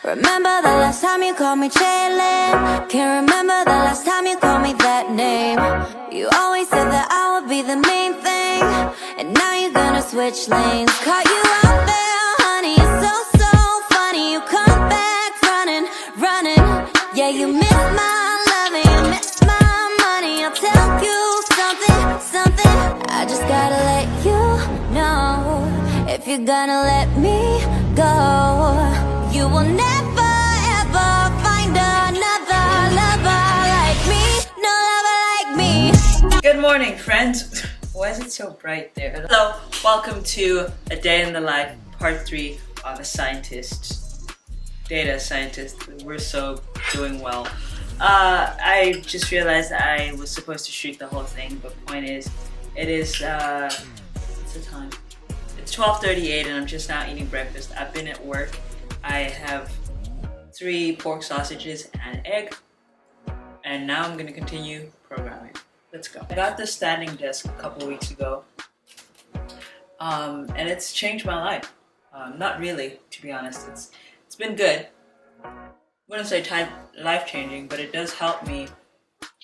Remember the last time you called me Jalen? Can't remember the last time you called me that name. You always said that I would be the main thing, and now you're gonna switch lanes. Caught you out there, honey, it's so funny. You come back running, yeah, you miss my loving, you miss my money. I'll tell you something, I just gotta let you know, if you're gonna let me go, you will never ever find another lover like me, no lover like me. Good morning, friends. Why is it so bright there? Hello, welcome to A Day in the Life, part 3 of a scientist, data scientist. We're so doing well. I just realized I was supposed to shoot the whole thing, but point is, it is, what's the time? It's 12:38 and I'm just now eating breakfast. I've been at work. I have 3 pork sausages and an egg, and now I'm gonna continue programming. Let's go. I got this standing desk a couple weeks ago, and it's changed my life. Not really, to be honest. It's been good. I wouldn't say life-changing, but it does help me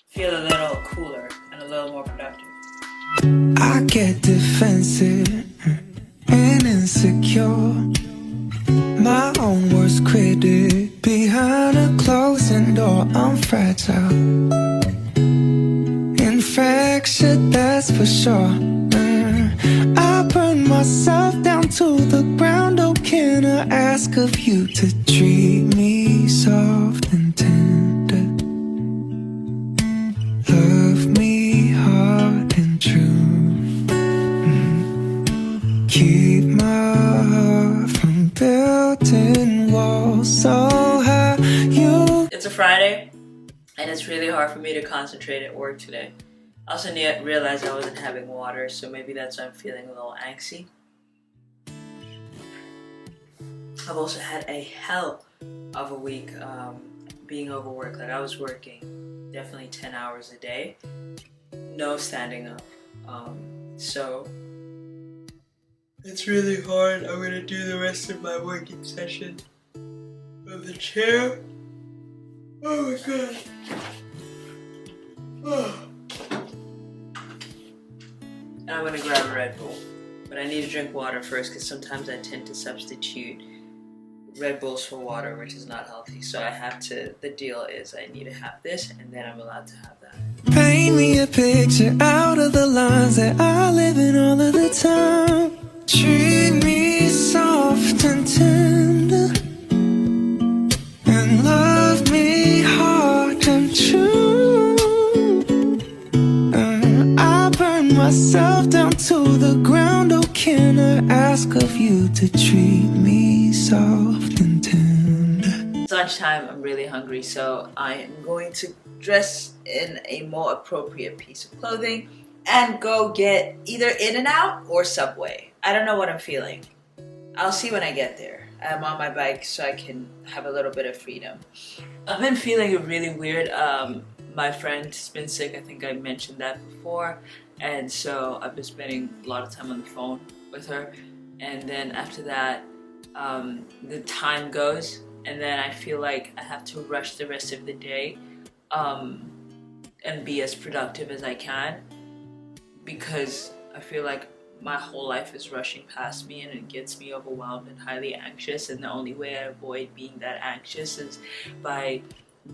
feel a little cooler and a little more productive. I get defensive and insecure, my own worst critic. Behind a closing door, I'm fragile, infectious, that's for sure. I burn myself down to the ground. Oh, can I ask of you to treat me soft and tender? Love me hard and true. Keep my heart from building walls so high. It's a Friday, and it's really hard for me to concentrate at work today. I also realized I wasn't having water, so maybe that's why I'm feeling a little angsty. I've also had a hell of a week being overworked. Like, I was working definitely 10 hours a day, no standing up. So it's really hard. I'm gonna do the rest of my working session from the chair. Oh my god. Oh. And I'm gonna grab a Red Bull. But I need to drink water first, because sometimes I tend to substitute Red Bulls for water, which is not healthy. So I have to, the deal is I need to have this, and then I'm allowed to have that. Paint me a picture out of the lines that I live in all of the time. Treat me soft and tender, and love me hard and true. I burn myself down to the ground. Oh, can I ask of you to treat me soft and tender? It's lunchtime, I'm really hungry, so I am going to dress in a more appropriate piece of clothing and go get either In-N-Out or Subway. I don't know what I'm feeling. I'll see when I get there. I'm on my bike so I can have a little bit of freedom. I've been feeling really weird. My friend's been sick, I think I mentioned that before, and so I've been spending a lot of time on the phone with her, and then after that the time goes, and then I feel like I have to rush the rest of the day and be as productive as I can, because I feel like my whole life is rushing past me and it gets me overwhelmed and highly anxious, and the only way I avoid being that anxious is by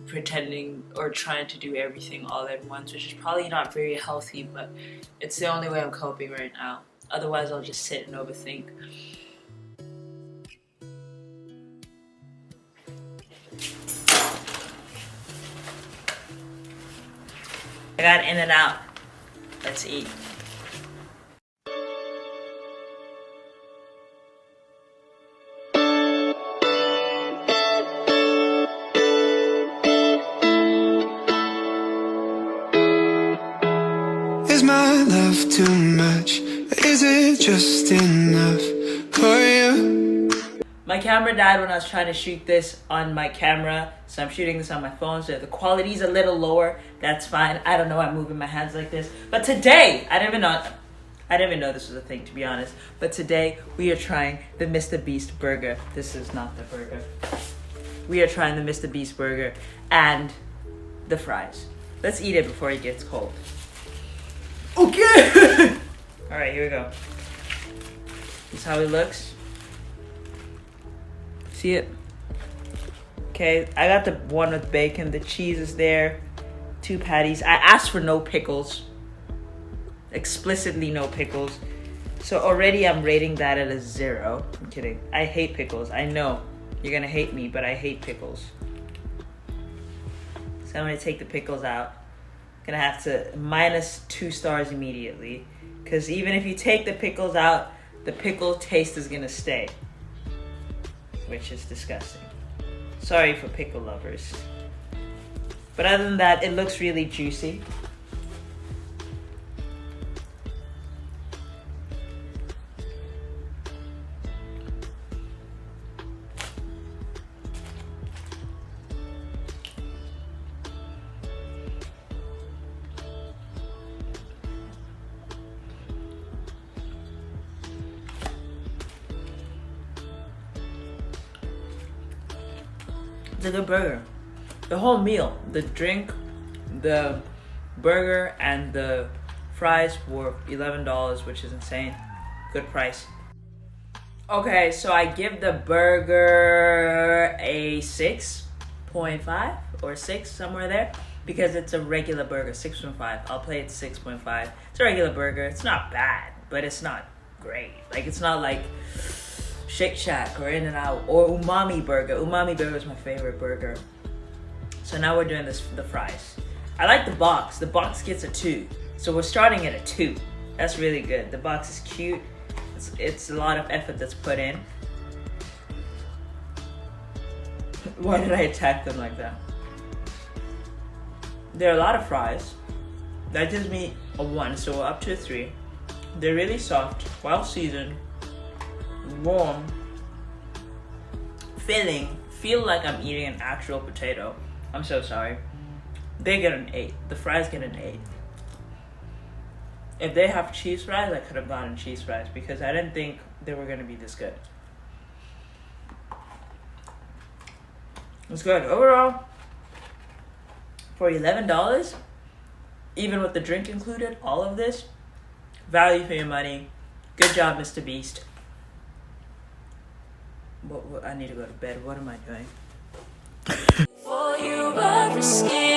pretending or trying to do everything all at once, which is probably not very healthy, but it's the only way I'm coping right now. Otherwise I'll just sit and overthink. I got In-N-Out. Let's eat. Is my love too much? Is it just enough for you? My camera died when I was trying to shoot this on my camera, so I'm shooting this on my phone, so the quality's a little lower. That's fine. I don't know why I'm moving my hands like this. But today, I didn't even know this was a thing, to be honest. But today, we are trying the Mr. Beast burger. This is not the burger. we are trying the Mr. Beast burger and the fries. Let's eat it before it gets cold. Okay! Alright, here we go. This is how it looks. See it? Okay, I got the one with bacon. The cheese is there. 2 patties. I asked for no pickles. Explicitly no pickles. So already I'm rating that at a 0. I'm kidding. I hate pickles. I know you're gonna hate me, but I hate pickles. So I'm gonna take the pickles out. Gonna have to -2 stars immediately. Because even if you take the pickles out, the pickle taste is gonna stay. Which is disgusting. Sorry for pickle lovers. But other than that, it looks really juicy. It's a good burger. The whole meal, the drink, the burger, and the fries were $11, which is insane. Good price. Okay, so I give the burger a 6.5 or 6, somewhere there, because it's a regular burger. 6.5. I'll play it 6.5. It's a regular burger. It's not bad, but it's not great. Like, it's not like Shake Shack or In-N-Out or Umami Burger. Umami Burger is my favorite burger. So now we're doing the fries. I like the box. The box gets a 2. So we're starting at a 2. That's really good. The box is cute. It's a lot of effort that's put in. Why did I attack them like that? There are a lot of fries. That gives me a 1, so we're up to a 3. They're really soft, well seasoned, warm, filling, feel like I'm eating an actual potato. I'm so sorry. They get an 8. The fries get an 8. If they have cheese fries, I could have gotten cheese fries because I didn't think they were going to be this good. It's good. Overall, for $11, even with the drink included, all of this, value for your money. Good job, Mr. Beast. I need to go to bed. What am I doing? For you, but risky.